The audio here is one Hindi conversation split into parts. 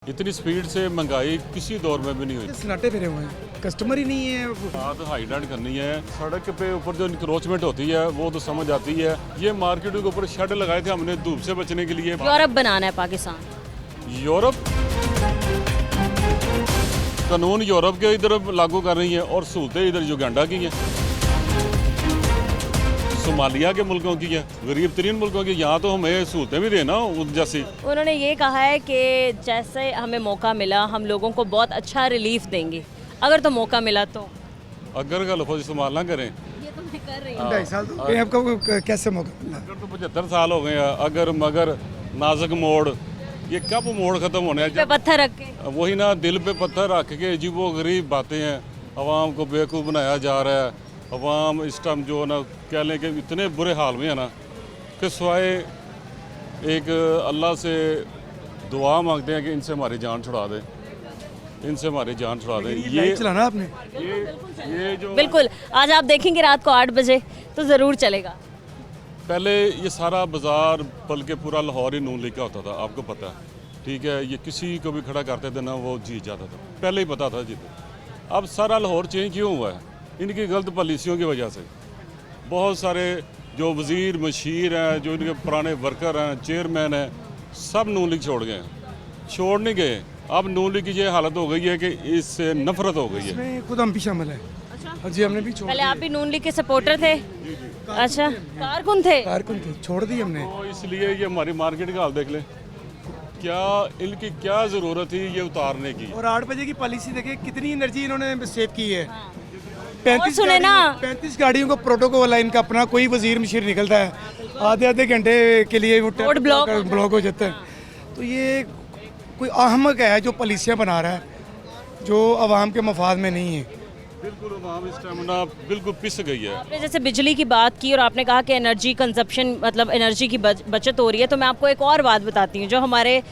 इतनी स्पीड से महंगाई किसी दौर में भी नहीं हुई। सन्नाटे फिरे हुए हैं, कस्टमर ही नहीं है। बात हाईलाइट करनी है, सड़क पे ऊपर जो इंक्रोचमेंट होती है वो तो समझ आती है। ये मार्केट के ऊपर शेड लगाए थे हमने धूप से बचने के लिए। यूरोप बनाना है पाकिस्तान। यूरोप कानून यूरोप के इधर लागू कर रही है और सहूलतें इधर युगांडा की हैं, सोमालिया के मुल्कों की है, गरीब तरीन मुल्कों की। यहाँ तो हमें सहूलतें भी देना जैसी। उन्होंने ये कहा है कि जैसे हमें मौका मिला हम लोगों को बहुत अच्छा रिलीफ देंगे, अगर तो मौका मिला तो। अगर का लफज इस्तेमाल ना करें। ये तो मैं कर रही हूँ। 2.5 साल तो आपको कैसे मौका मिला? अगर तो 75 साल हो गए हैं, अगर मगर नाजुक मोड़, ये कब मोड़ खत्म होने पे पत्थर रख के वही ना, दिल पे पत्थर रख के जी वो गरीब बातें हैं। अवाम को बेवकूफ़ बनाया जा रहा है। अवाम इस टाइम जो ना कह लें कि इतने बुरे हाल में है ना कि सिवाय एक अल्लाह से दुआ मांगते हैं कि इनसे हमारी जान छुड़ा दें, इनसे हमारी जान छुड़ा दें। ये चलाना आपने? ये जो बिल्कुल, आज आप देखेंगे रात को 8 बजे तो ज़रूर चलेगा। पहले ये सारा बाज़ार बल्कि पूरा लाहौर ही नून लीग का होता था, आपको पता है, ठीक है। ये किसी को भी खड़ा करते थे ना वो जीत जाता था, पहले ही पता था जीत। अब सारा लाहौर चेंज क्यों हुआ है? इनकी गलत पॉलिसियों की वजह से। बहुत सारे जो वज़ीर मशीर हैं, जो इनके पुराने वर्कर हैं, चेयरमैन हैं, सब नून लीग छोड़ गए हैं। छोड़ नहीं गए, अब नून लीग की ये हालत हो गई है कि इससे नफरत हो गई है। इसमें खुद हम भी शामिल है। जी हमने भी छोड़ पहले आप भी नून लीग के सपोर्टर थे? अच्छा, कारकुन थे? कारकुन थे, छोड़ दी हमने। तो इसलिए ये हमारी मार्केट का हाल देख लें, क्या इनकी क्या ज़रूरत थी ये उतारने की। और 8 बजे की पॉलिसी देखिए, कितनी एनर्जी इन्होंने सेव की है। और सुने ना, 35 गाड़ियों का प्रोटोकॉल है इनका अपना। कोई वजीर मशीर निकलता है, आधे आधे घंटे के लिए वो रोड ब्लॉक हो जाता है। तो ये कोई अहमक है जो पॉलिसियाँ बना रहा है, जो आवाम के मफाद में नहीं है। बिल्कुल आवाम इस टाइम ना बिल्कुल पिस गई है। आपने जैसे बिजली की बात की और आपने कहा कि एनर्जी कंजप्शन मतलब एनर्जी की बचत हो रही है, तो मैं आपको एक और बात बताती हूँ। जो हमारे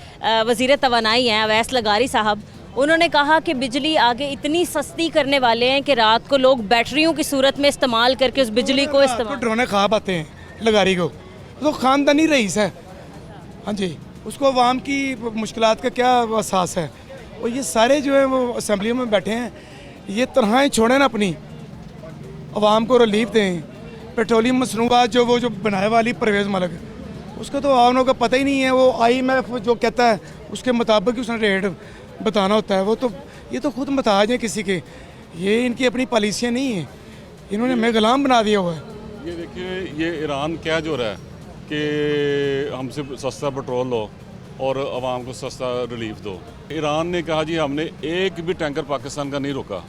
वज़ीर तवानाई हैं अवैस लगारी साहब, उन्होंने कहा कि बिजली आगे इतनी सस्ती करने वाले हैं कि रात को लोग बैटरियों की सूरत में इस्तेमाल करके उस बिजली को इस्तेमाल। ड्रोने ख्वाब आते हैं लगारी को, तो ख़ानदानी रईस है। हाँ जी, उसको अवाम की मुश्किलात का क्या एहसास है। और ये सारे जो है वो असम्बलियों में बैठे हैं, ये तनहाएँ छोड़ें ना अपनी, अवाम को रिलीफ दें। पेट्रोलियम मसनूआत जो बनाने वाली परवेज़ मलिक, उसका तो आवाम का पता ही नहीं है। वो IMF जो कहता है उसके मुताबिक ही उसने रेट बताना होता है। वो तो ये तो खुद मुताज हैं किसी के, ये इनकी अपनी पॉलिसियाँ नहीं हैं। इन्होंने हमें गुलाम बना दिया हुआ है। ये देखिए, ये ईरान क्या जो रहा है कि हमसे सस्ता पेट्रोल लो और आवाम को सस्ता रिलीफ दो। ईरान ने कहा जी हमने एक भी टैंकर पाकिस्तान का नहीं रोका,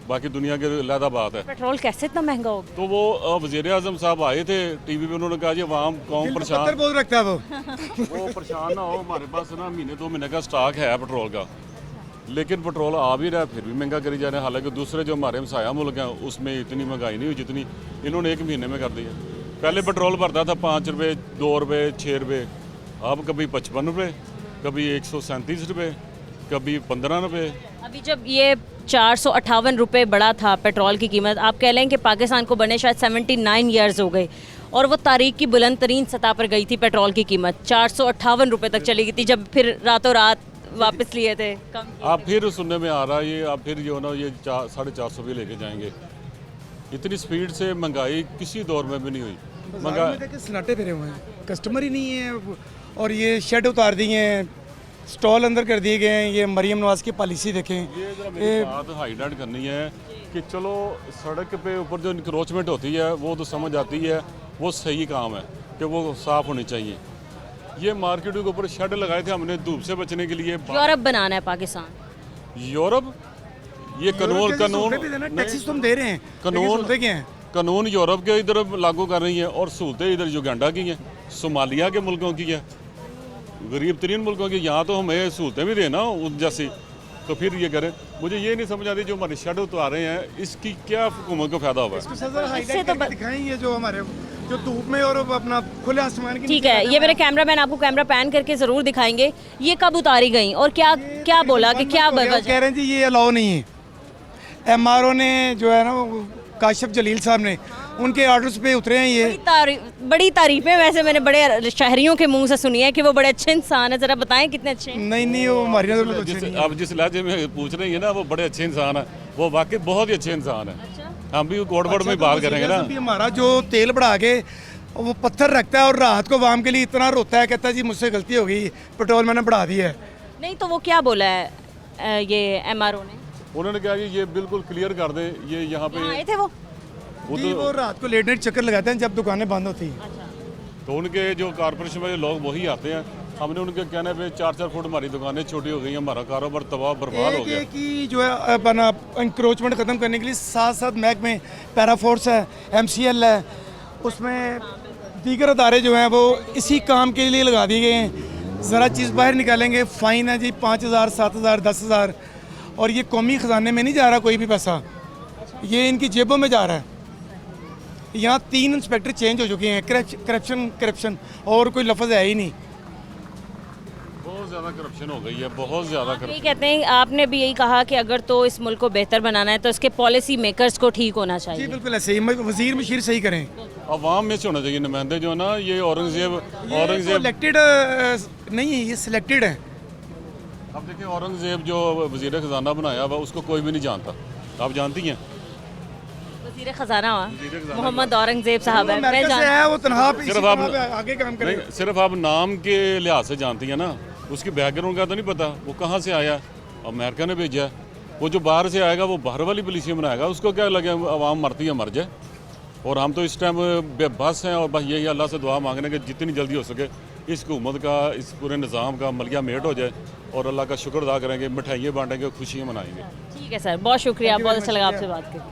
बाकी दुनिया की अलहदा बात है। पेट्रोल कैसे इतना महंगा हो गया? तो वो वज़ीर आज़म साहब आए थे टीवी पे, उन्होंने कहा जी आवाम कौम परेशान, बहुत रखता है वो परेशान ना हो, हमारे पास ना महीने 2 महीने का स्टॉक है पेट्रोल का, लेकिन पेट्रोल आ भी रहा है फिर भी महंगा करी जा रहा है। हालांकि दूसरे जो हमारे हमसाया मुल्क हैं उसमें इतनी महंगाई नहीं हुई जितनी इन्होंने 1 महीने में कर दी है। पहले पेट्रोल भरता था 5 रुपये, 2 रुपये, 6 रुपये, अब कभी 55 रुपये, कभी 137 रुपये, कभी 15 रुपये। अभी जब ये 458 रुपये बढ़ा था पेट्रोल की कीमत, आप कह लें कि पाकिस्तान को बने शायद 79 ईयर्स हो गए, और वो तारीख की बुलंद तरीन सतह पर गई थी पेट्रोल की कीमत, 458 रुपये तक चली गई थी, जब फिर रातों रात वापस लिए थे कम। आप फिर सुनने में आ रहा है ये, आप फिर जो ना ये 450 भी लेके जाएंगे। इतनी स्पीड से महंगाई किसी दौर में भी नहीं हुई। महंगाई सन्नाटे फिरे हुए हैं, कस्टमर ही नहीं है। और ये शेड उतार दिए हैं, स्टॉल अंदर कर दिए गए हैं। ये मरीम नवाज की पॉलिसी देखें। ये जरा मेरी बात हाईलाइट करनी है कि चलो सड़क पे ऊपर जो इंक्रोचमेंट होती है वो तो समझ आती है, वो सही काम है कि वो साफ़ होनी चाहिए। ये मार्केट के ऊपर शेड लगाए थे हमने धूप से बचने के लिए। यूरोप बनाना है पाकिस्तान। यूरोप, ये कानून टैक्सेस तुम दे रहे हैं, कानून यूरोप के इधर लागू कर रही है और सहूलतें इधर युगांडा की हैं, सोमालिया के मुल्कों की है, गरीब तरीन मुल्कों की। यहाँ तो हमें सहूलतें भी देना जैसी, तो फिर ये करें। मुझे ये नहीं समझ आती जो हमारे शेड उतार रहे हैं इसकी क्या हुकूमत को फायदा होगा। इससे तो दिखाएंगे जो हमारे जो धूप में और अपना खुले आसमान की। ठीक है, ये मेरे कैमरामैन आपको कैमरा पैन करके ज़रूर दिखाएंगे ये कब उतारी गई और क्या क्या बोला कि क्या कह रहे हैं जी ये अलाउ नहीं है। MRO ने जो है ना, काशिफ जलील साहब ने उनके ऑर्डर्स पे उतरे हैं ये। बड़ी तारीफें वैसे मैंने बड़े शहरियों के मुंह से सुनी है कि वो बड़े अच्छे इंसान है, जरा बताएं कितने अच्छे हैं। नहीं नहीं, वो हमारी नज़र में तो अच्छे नहीं है। आप जिस लहजे में पूछ रही है ना, वो बड़े अच्छे इंसान है, वो वाकई बहुत ही अच्छे इंसान है। हम भी कोट बोर्ड में बात करेंगे ना। भी हमारा जो तेल बढ़ा के वो पत्थर रखता है और रात को वाम के लिए इतना रोता है, कहता है जी मुझसे गलती हो गई, पेट्रोल मैंने बढ़ा दिया है। नहीं तो वो क्या बोला है ये MRO ने? उन्होंने कहा कि ये बिल्कुल क्लियर कर दें, ये यहाँ पे आए थे वो? जी वो रात को लेट नाइट चक्कर लगाते हैं जब दुकानें बंद होती हैं। तो उनके जो कारपोरेशन वाले लोग वही आते हैं। हमने उनके कहने पे 4-4 फुट हमारी दुकानें छोटी हो गई, हमारा कारोबार तबाह बर्बाद हो गया। एक कि जो है अपना इंक्रोचमेंट ख़त्म करने के लिए साथ साथ महकमे पैराफोर्स है, MCL है, उसमें दीगर अदारे जो हैं वो इसी काम के लिए लगा दिए गए हैं। ज़रा चीज़ बाहर निकालेंगे फ़ाइन है जी 5,000, 7,000, 10,000, और ये कौमी ख़जाने में नहीं जा रहा कोई भी पैसा, ये इनकी जेबों में जा रहा है। यहाँ 3 इंस्पेक्टर चेंज हो चुके हैं, करप्शन और कोई लफ्ज़ है ही नहीं। बहुत ज़्यादा करप्शन हो गई है, बहुत ज़्यादा यही कहते हैं, आपने भी यही कहा कि अगर तो इस मुल्क को बेहतर बनाना है तो इसके पॉलिसी मेकर्स को ठीक होना जी चाहिए। बिल्कुल ऐसे ही, वज़ीर मशीर सही करें। अवाम में से होना चाहिए नुमाइंदे जो ना, ये औरंगजेब इलेक्टेड नहीं है, ये सिलेक्टेड है। अब देखिए, औरंगजेब जो वज़ीर ख़जाना बनाया हुआ उसको कोई भी नहीं जानता, आप जानती हैं? वज़ीर ख़जाना मोहम्मद औरंगजेब साहब है, मैं अमेरिका से है, वो तनहा पे सिर्फ आप आगे काम करें। नहीं, सिर्फ आप नाम के लिहाज से जानती हैं ना, उसकी बैकग्राउंड का तो नहीं पता वो कहाँ से आया। अमेरिका ने भेजा है, वो जो बाहर से आएगा वो बाहर वाली पॉलिसी बनाएगा, उसको क्या लगे आवाम मरती है मर जाए। और हम तो इस टाइम बेबस हैं और बस यही अल्लाह से दुआ मांगने के जितनी जल्दी हो सके इस हुकूमत का, इस पूरे निज़ाम का मलिया मेट हो जाए, और अल्लाह का शुक्र अदा करेंगे, मिठाइयाँ बांटेंगे, खुशियाँ मनाएंगे। ठीक है सर, बहुत शुक्रिया, बहुत अच्छा लगा आपसे बात करके।